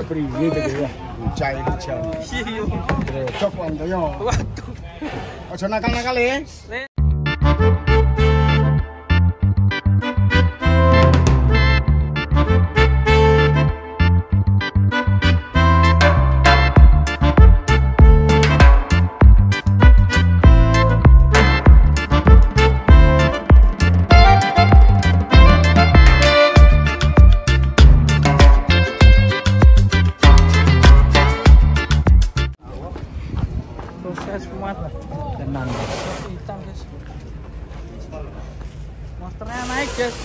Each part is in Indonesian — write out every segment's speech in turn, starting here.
Beri gitu ya. Cai hujan. Cocok wantoyo. Waduh. Ojo nakal-nakal ya. Proses muat Tenang. hitam guys, monsternya naik guys.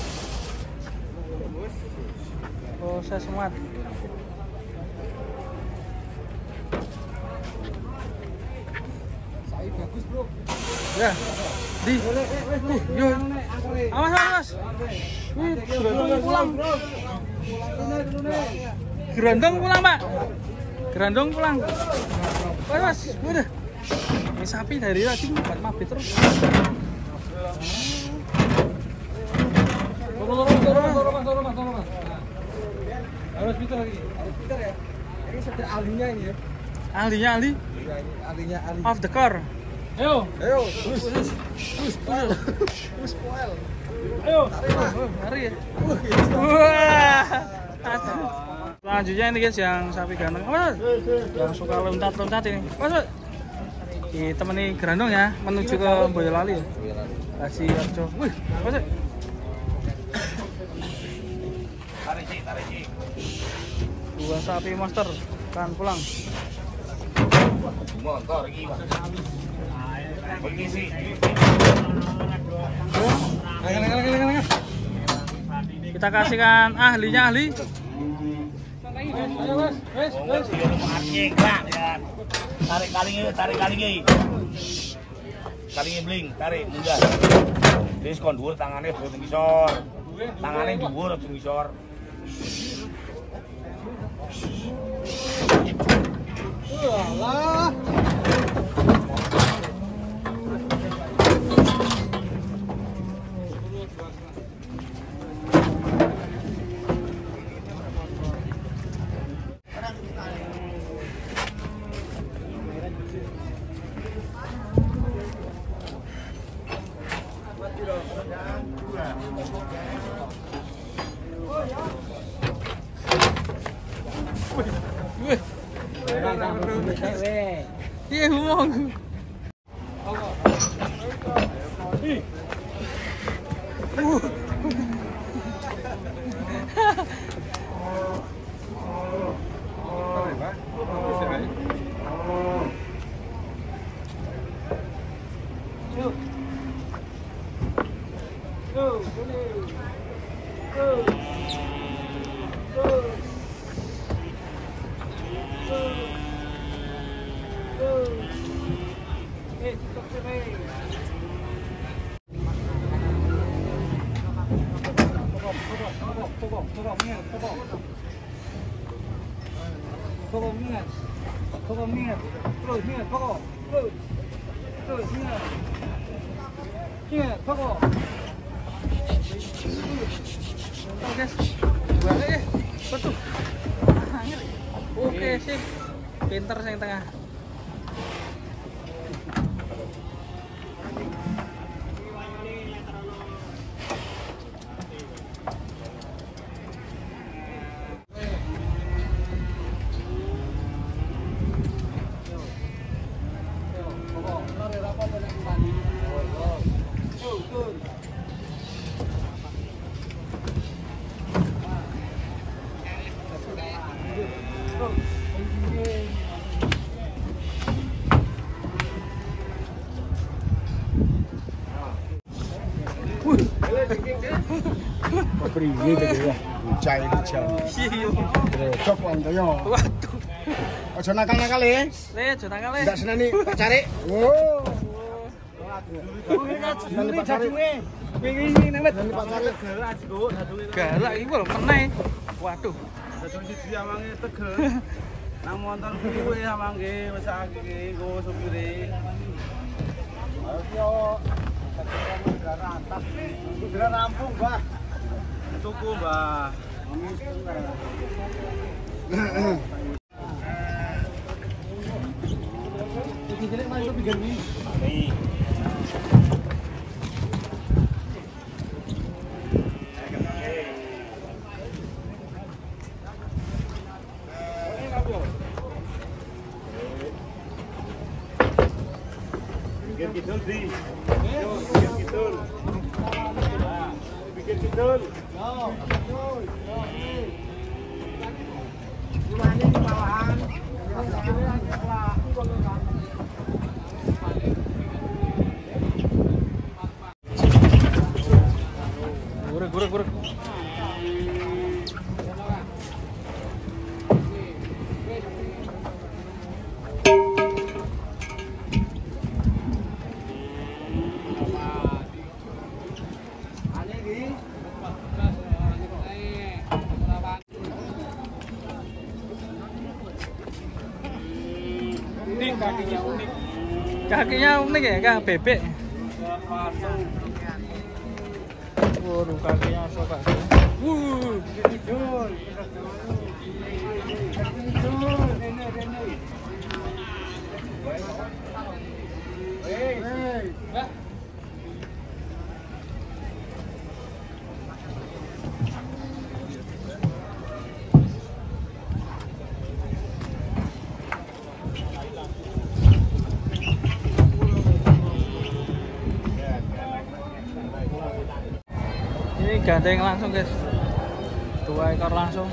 Proses muat Bagus bro. ya di yo awas gerandong pulang pak, gerandong pulang. Mas udah ini sapi dari tadi buat mabit terus. Turun mas. Harus pintar lagi. Harus pintar ya. Ini seperti ahlinya ini ya. Ahlinya ahli. Ahlinya ahli. Off the car. Ayo. Push poel. Ayo. Mari ya. Wah. Selanjutnya ini guys yang sapi ganteng. Yang suka loncat-loncat ini. Mas. Ditemani gerandong ya menuju ke Boyolali ya. Kasih Arjo. Wih, apa sih? Tarik. Dua sapi monster kan pulang. Motor iki, Pak. Begini. Kita kasihkan ahlinya ahli. Tarik kalingi. Kalingi bling, tarik munggah. Wis kon dhuwur tangane dhuwur ngisor. Tangane dhuwur aja ngisor. Alah. Iya ngomong. Oke sip, pinter yang tengah. Beri gitu ya. Cai hujan. Cocok wantoyo. Waduh. Ojo nakal-nakal ya. Ojo nakal ya. Ndak seneni Pak Cari. Wow. Seneni Pak Cari. Ini nemet. Seneni Pak Cari. Galak iki lho meneh. Waduh. Dadung siji awange tegel. Nang montor kuwi awange wis iki nggo supire. Ayo. Udah rampung, Mbah. Tuku, Mbah. Bikin kidul di. Bikin kidul. Bikin kidul. Gurek. Kakinya unik ya, kak bebek. Waduh, kakinya suka. Ini gandeng langsung guys, 2 ekor langsung.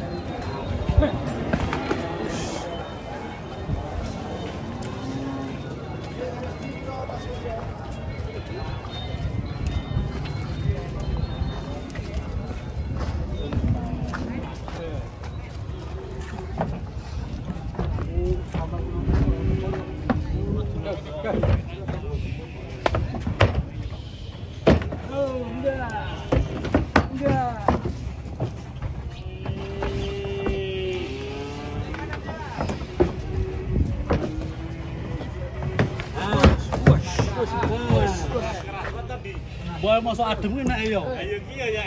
Boy masuk adem enak ya. Ayo ki ya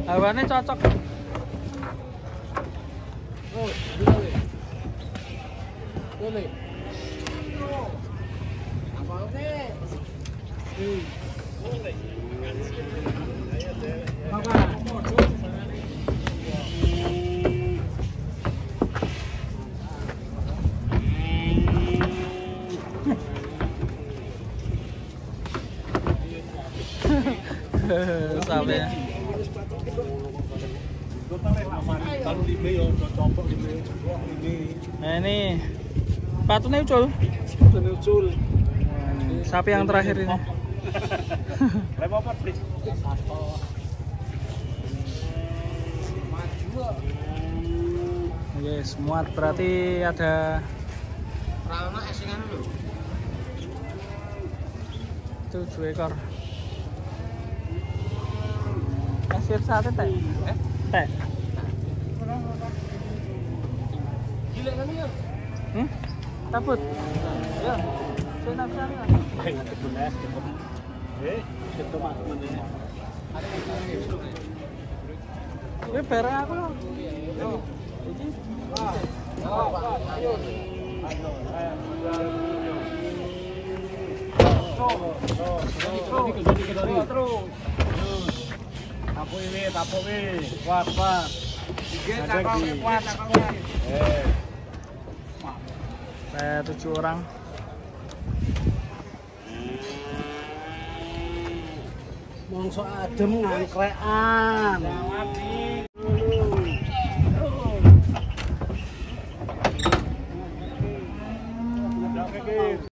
Hawane cocok. Sampai ya. Nah ini patutnya ucul. Sapi yang terakhir ini. Yes, muat berarti ada. Itu 7 ekor. Kasir sate teh. Teh. Takut. Ya. Saya nak cari lah. Ini barang aku loh. Ini. Tapuk ini, kuat. Dikit cakong kuat. 7 orang. Mongso adem ngangkrekan.